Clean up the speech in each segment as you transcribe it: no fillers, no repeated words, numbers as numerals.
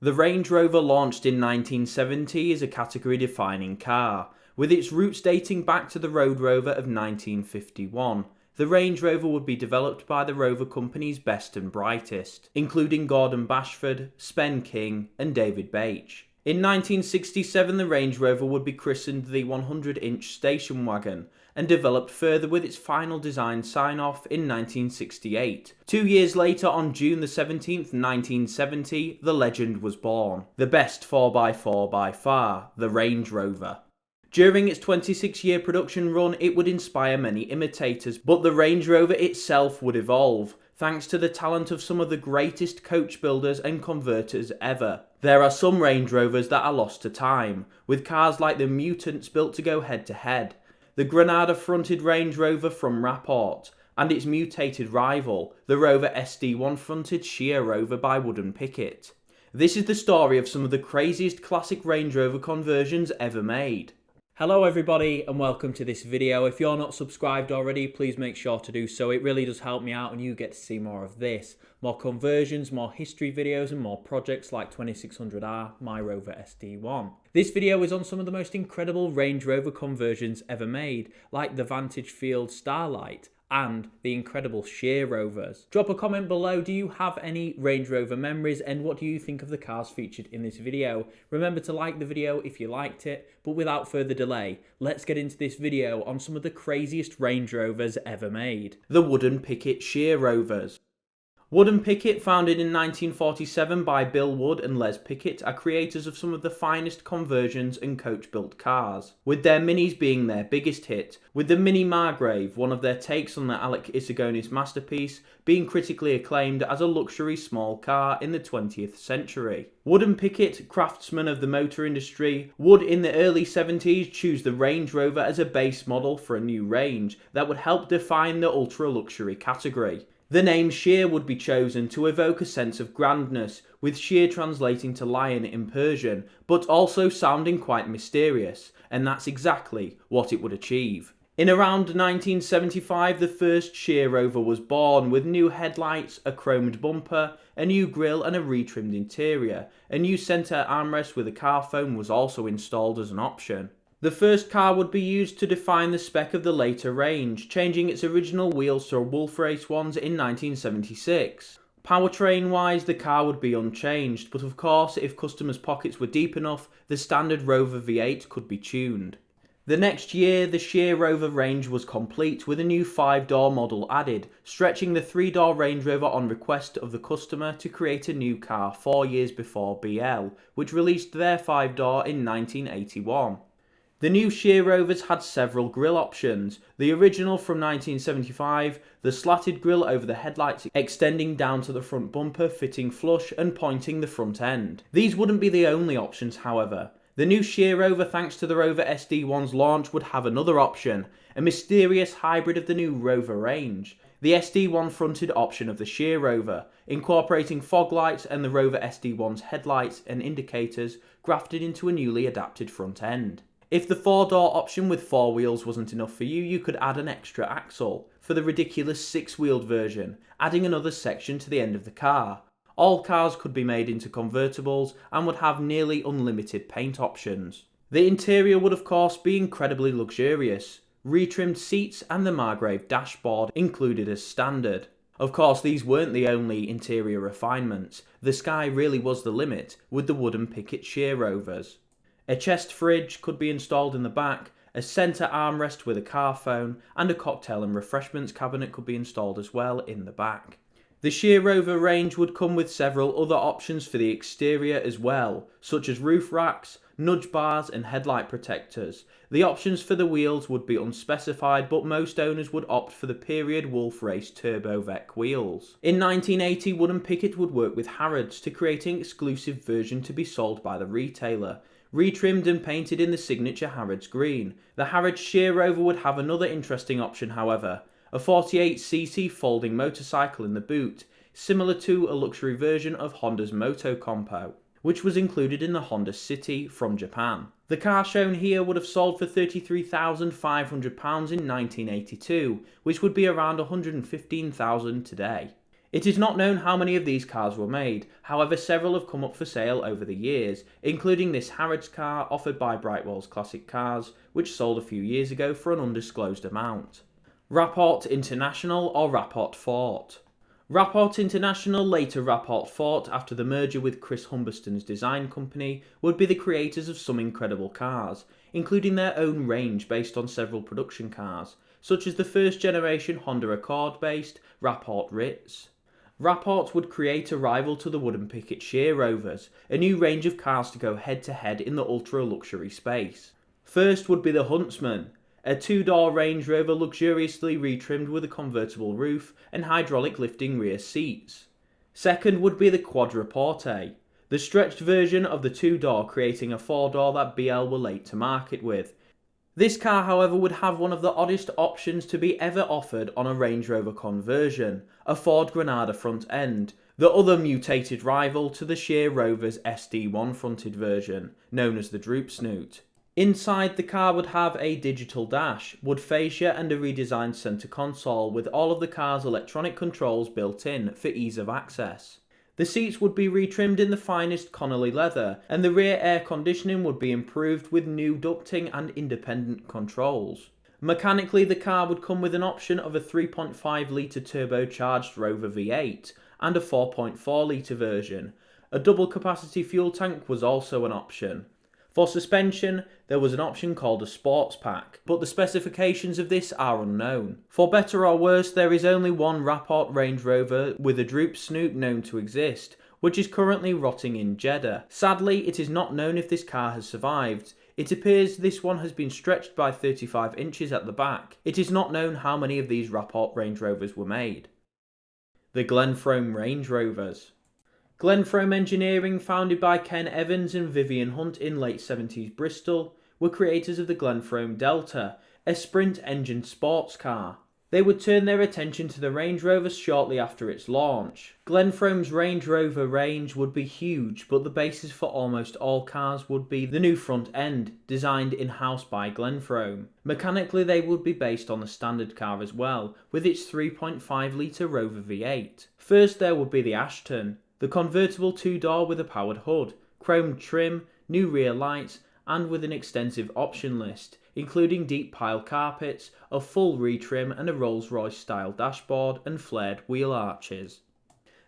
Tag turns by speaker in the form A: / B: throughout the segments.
A: The Range Rover launched in 1970 is a category-defining car, with its roots dating back to the Road Rover of 1951. The Range Rover would be developed by the Rover Company's best and brightest, including Gordon Bashford, Spen King and David Bache. In 1967 the Range Rover would be christened the 100-inch station wagon, and developed further with its final design sign-off in 1968. 2 years later, on June the 17th, 1970, the legend was born. The best 4x4 by far, the Range Rover. During its 26-year production run, it would inspire many imitators, but the Range Rover itself would evolve, thanks to the talent of some of the greatest coach builders and converters ever. There are some Range Rovers that are lost to time, with cars like the Mutants built to go head-to-head, the Granada fronted Range Rover from Rapport, and its mutated rival, the Rover SD1 fronted Sheer Rover by Wood Picketts. This is the story of some of the craziest classic Range Rover conversions ever made. Hello everybody and welcome to this video. If you're not subscribed already, please make sure to do so. It really does help me out and you get to see more of this. More conversions, more history videos and more projects like 2600R, my Rover SD1. This video is on some of the most incredible Range Rover conversions ever made, like the Vantagefield Starite and the incredible Sheer Rovers. Drop a comment below, do you have any Range Rover memories and what do you think of the cars featured in this video? Remember to like the video if you liked it, but without further delay, let's get into this video on some of the craziest Range Rovers ever made. The Wood Picketts Sheer Rovers. Wood Pickett, founded in 1947 by Bill Wood and Les Pickett, are creators of some of the finest conversions and coach-built cars, with their Minis being their biggest hit, with the Mini Margrave, one of their takes on the Alec Isagonis masterpiece, being critically acclaimed as a luxury small car in the 20th century. Wood Pickett, craftsmen of the motor industry, would in the early 70s choose the Range Rover as a base model for a new range that would help define the ultra-luxury category. The name Sheer would be chosen to evoke a sense of grandness, with Sheer translating to lion in Persian, but also sounding quite mysterious, and that's exactly what it would achieve. In around 1975, the first Sheer Rover was born, with new headlights, a chromed bumper, a new grille and a retrimmed interior. A new centre armrest with a car phone was also installed as an option. The first car would be used to define the spec of the later range, changing its original wheels to Wolf Race ones in 1976. Powertrain-wise, the car would be unchanged, but of course, if customers' pockets were deep enough, the standard Rover V8 could be tuned. The next year, the Sheer Rover range was complete, with a new 5-door model added, stretching the 3-door Range Rover on request of the customer to create a new car 4 years before BL, which released their 5-door in 1981. The new Sheer Rovers had several grille options, the original from 1975, the slatted grille over the headlights extending down to the front bumper fitting flush and pointing the front end. These wouldn't be the only options however. The new Sheer Rover, thanks to the Rover SD1's launch, would have another option, a mysterious hybrid of the new Rover range. The SD1 fronted option of the Sheer Rover, incorporating fog lights and the Rover SD1's headlights and indicators grafted into a newly adapted front end. If the 4-door option with 4 wheels wasn't enough for you, you could add an extra axle for the ridiculous 6-wheeled version, adding another section to the end of the car. All cars could be made into convertibles and would have nearly unlimited paint options. The interior would of course be incredibly luxurious, retrimmed seats and the Margrave dashboard included as standard. Of course, these weren't the only interior refinements. The sky really was the limit with the Wood Picketts Sheer Rovers. A chest fridge could be installed in the back, a centre armrest with a car phone, and a cocktail and refreshments cabinet could be installed as well in the back. The Sheer Rover range would come with several other options for the exterior as well, such as roof racks, nudge bars and headlight protectors. The options for the wheels would be unspecified, but most owners would opt for the period Wolf Race Turbo-Vec wheels. In 1980, Wood Pickett would work with Harrods to create an exclusive version to be sold by the retailer, retrimmed and painted in the signature Harrods green. The Harrods Sheer Rover would have another interesting option however, a 48cc folding motorcycle in the boot, similar to a luxury version of Honda's Moto Compo, which was included in the Honda City from Japan. The car shown here would have sold for £33,500 in 1982, which would be around £115,000 today. It is not known how many of these cars were made, however several have come up for sale over the years, including this Harrods car offered by Brightwell's Classic Cars, which sold a few years ago for an undisclosed amount. Raport International or Rapport Forte. Raport International, later Raport Forte after the merger with Chris Humberston's design company, would be the creators of some incredible cars, including their own range based on several production cars, such as the first generation Honda Accord based Rapport Ritz. Rapport would create a rival to the Wood Picketts Sheer Rovers, a new range of cars to go head to head in the ultra luxury space. First would be the Huntsman, a two-door Range Rover luxuriously retrimmed with a convertible roof and hydraulic lifting rear seats. Second would be the Quadraporte, the stretched version of the two-door, creating a four-door that BL were late to market with. This car, however, would have one of the oddest options to be ever offered on a Range Rover conversion, a Ford Granada front end, the other mutated rival to the Sheer Rover's SD1 fronted version, known as the Droop Snoot. Inside, the car would have a digital dash, wood fascia and a redesigned centre console with all of the car's electronic controls built in for ease of access. The seats would be retrimmed in the finest Connolly leather, and the rear air conditioning would be improved with new ducting and independent controls. Mechanically, the car would come with an option of a 3.5 litre turbocharged Rover V8 and a 4.4 litre version. A double capacity fuel tank was also an option. For suspension, there was an option called a Sports Pack, but the specifications of this are unknown. For better or worse, there is only one Raport Range Rover with a Droop Snoot known to exist, which is currently rotting in Jeddah. Sadly, it is not known if this car has survived. It appears this one has been stretched by 35 inches at the back. It is not known how many of these Raport Range Rovers were made. The Glenfro Range Rovers. Glenfro Engineering, founded by Ken Evans and Vivian Hunt in late 70s Bristol, were creators of the Glenfro Delta, a sprint-engined sports car. They would turn their attention to the Range Rover shortly after its launch. Glenfro's Range Rover range would be huge, but the basis for almost all cars would be the new front end, designed in-house by Glenfro. Mechanically, they would be based on the standard car as well, with its 3.5 litre Rover V8. First there would be the Ashton, the convertible two-door with a powered hood, chromed trim, new rear lights, and with an extensive option list, including deep pile carpets, a full retrim and a Rolls-Royce style dashboard and flared wheel arches.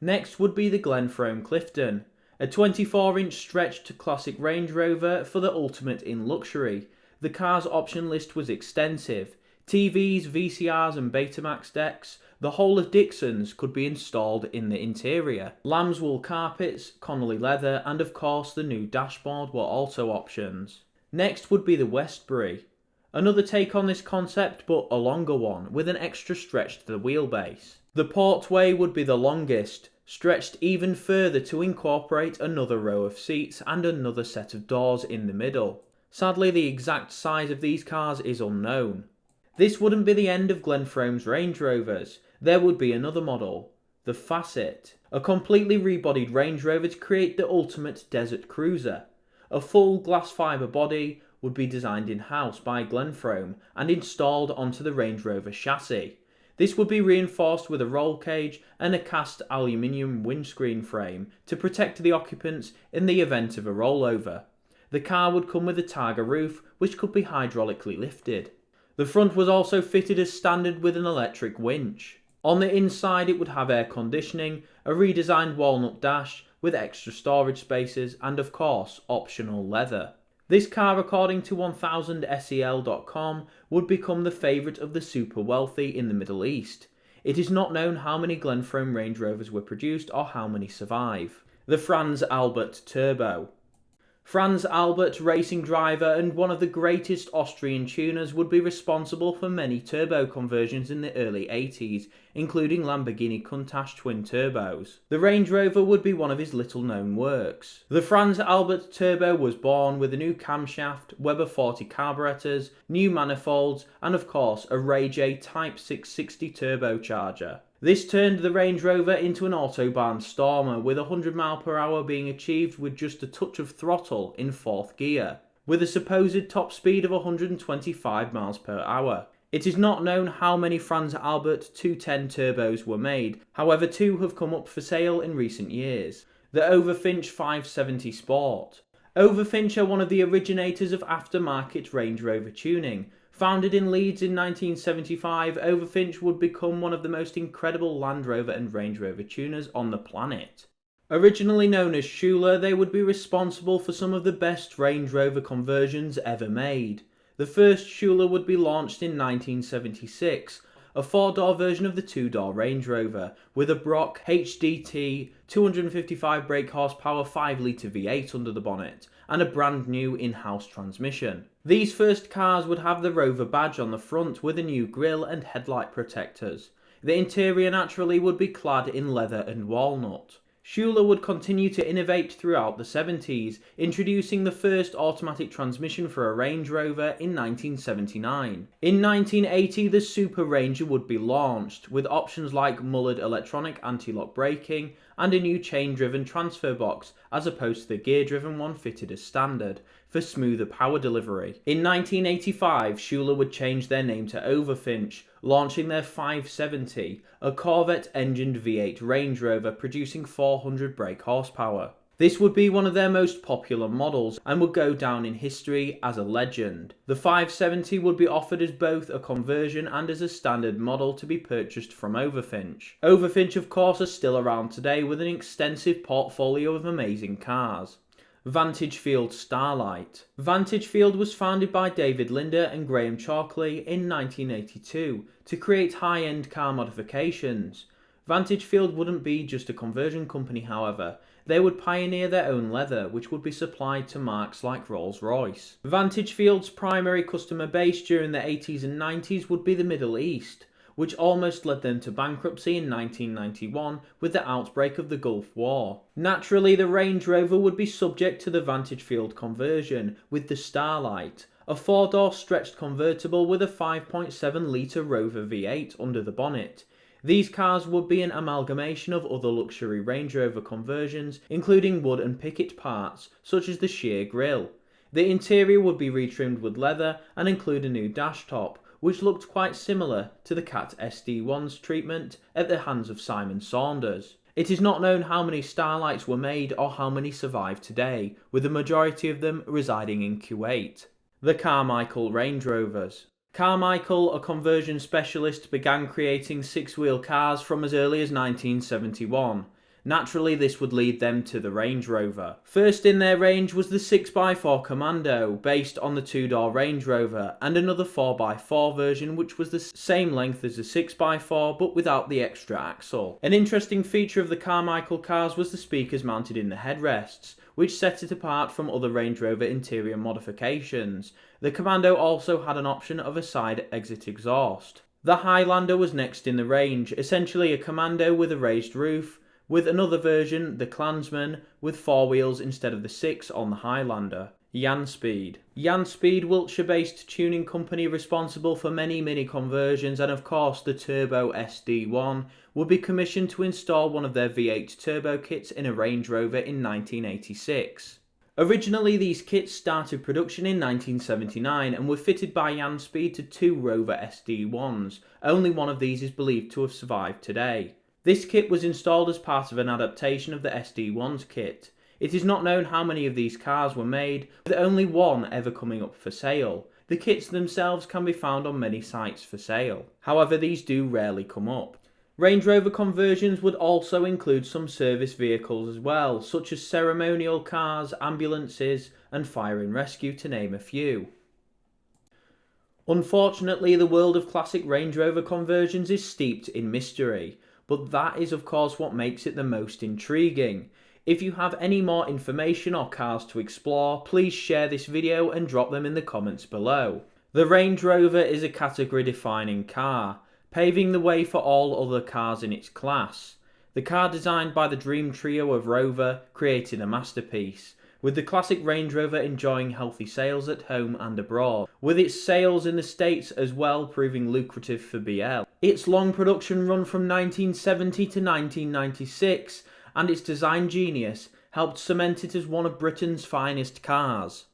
A: Next would be the Glenfro Clifton, a 24-inch stretched classic Range Rover for the ultimate in luxury. The car's option list was extensive. TVs, VCRs and Betamax decks, the whole of Dixon's could be installed in the interior. Lambswool carpets, Connolly leather and of course the new dashboard were also options. Next would be the Westbury, another take on this concept but a longer one with an extra stretch to the wheelbase. The Portway would be the longest, stretched even further to incorporate another row of seats and another set of doors in the middle. Sadly, the exact size of these cars is unknown. This wouldn't be the end of Glenfro's Range Rovers. There would be another model, the Facet, a completely rebodied Range Rover to create the ultimate desert cruiser. A full glass fibre body would be designed in-house by Glenfro and installed onto the Range Rover chassis. This would be reinforced with a roll cage and a cast aluminium windscreen frame to protect the occupants in the event of a rollover. The car would come with a Targa roof which could be hydraulically lifted. The front was also fitted as standard with an electric winch. On the inside it would have air conditioning, a redesigned walnut dash with extra storage spaces and of course optional leather. This car, according to 1000sel.com, would become the favourite of the super wealthy in the Middle East. It is not known how many Glenfro Range Rovers were produced or how many survive. The Franz Albert Turbo. Franz Albert, racing driver and one of the greatest Austrian tuners, would be responsible for many turbo conversions in the early 80s, including Lamborghini Countach twin turbos. The Range Rover would be one of his little-known works. The Franz Albert Turbo was born with a new camshaft, Weber Forte carburetors, new manifolds, and of course a Ray J Type 660 turbocharger. This turned the Range Rover into an autobahn stormer, with 100 mph being achieved with just a touch of throttle in 4th gear, with a supposed top speed of 125 mph. It is not known how many Franz Albert 210 turbos were made, however 2 have come up for sale in recent years. The Overfinch 570 Sport. Overfinch are one of the originators of aftermarket Range Rover tuning. Founded in Leeds in 1975, Overfinch would become one of the most incredible Land Rover and Range Rover tuners on the planet. Originally known as Schuler, they would be responsible for some of the best Range Rover conversions ever made. The first Schuler would be launched in 1976, a 4-door version of the 2-door Range Rover, with a Brock HDT 255 brake horsepower 5-litre V8 under the bonnet, and a brand new in-house transmission. These first cars would have the Rover badge on the front with a new grille and headlight protectors. The interior naturally would be clad in leather and walnut. Schuler would continue to innovate throughout the 70s, introducing the first automatic transmission for a Range Rover in 1979. In 1980, the Super Ranger would be launched, with options like mullered electronic anti-lock braking and a new chain-driven transfer box as opposed to the gear-driven one fitted as standard, for smoother power delivery. In 1985, Schuler would change their name to Overfinch, launching their 570, a Corvette-engined V8 Range Rover producing 400 brake horsepower. This would be one of their most popular models and would go down in history as a legend. The 570 would be offered as both a conversion and as a standard model to be purchased from Overfinch. Overfinch, of course, are still around today with an extensive portfolio of amazing cars. Vantagefield Starite. Vantagefield was founded by David Linder and Graham Chalkley in 1982 to create high-end car modifications. Vantagefield wouldn't be just a conversion company, however. They would pioneer their own leather, which would be supplied to marques like Rolls-Royce. Vantagefield's primary customer base during the 80s and 90s would be the Middle East, which almost led them to bankruptcy in 1991 with the outbreak of the Gulf War. Naturally, the Range Rover would be subject to the Vantagefield conversion with the Starlight, a 4-door stretched convertible with a 5.7-litre Rover V8 under the bonnet. These cars would be an amalgamation of other luxury Range Rover conversions, including Wood and Pickett parts, such as the Sheer grille. The interior would be retrimmed with leather and include a new dash top, which looked quite similar to the Cat SD1's treatment at the hands of Simon Saunders. It is not known how many Starlights were made or how many survive today, with the majority of them residing in Kuwait. The Carmichael Range Rovers. Carmichael, a conversion specialist, began creating 6-wheel cars from as early as 1971. Naturally, this would lead them to the Range Rover. First in their range was the 6x4 Commando, based on the 2-door Range Rover, and another 4x4 version which was the same length as the 6x4 but without the extra axle. An interesting feature of the Carmichael cars was the speakers mounted in the headrests, which set it apart from other Range Rover interior modifications. The Commando also had an option of a side exit exhaust. The Highlander was next in the range, essentially a Commando with a raised roof, with another version, the Clansman, with 4 wheels instead of the 6 on the Highlander. Janspeed. Janspeed, Wiltshire-based tuning company responsible for many Mini conversions, and of course the Turbo SD1, would be commissioned to install one of their V8 turbo kits in a Range Rover in 1986. Originally, these kits started production in 1979 and were fitted by Janspeed to 2 Rover SD1s. Only one of these is believed to have survived today. This kit was installed as part of an adaptation of the SD1's kit. It is not known how many of these cars were made, with only one ever coming up for sale. The kits themselves can be found on many sites for sale. However, these do rarely come up. Range Rover conversions would also include some service vehicles as well, such as ceremonial cars, ambulances, and fire and rescue, to name a few. Unfortunately, the world of classic Range Rover conversions is steeped in mystery. But that is of course what makes it the most intriguing. If you have any more information or cars to explore, please share this video and drop them in the comments below. The Range Rover is a category-defining car, paving the way for all other cars in its class. The car designed by the dream trio of Rover created a masterpiece, with the classic Range Rover enjoying healthy sales at home and abroad, with its sales in the States as well proving lucrative for BL. Its long production run from 1970 to 1996 and its design genius helped cement it as one of Britain's finest cars.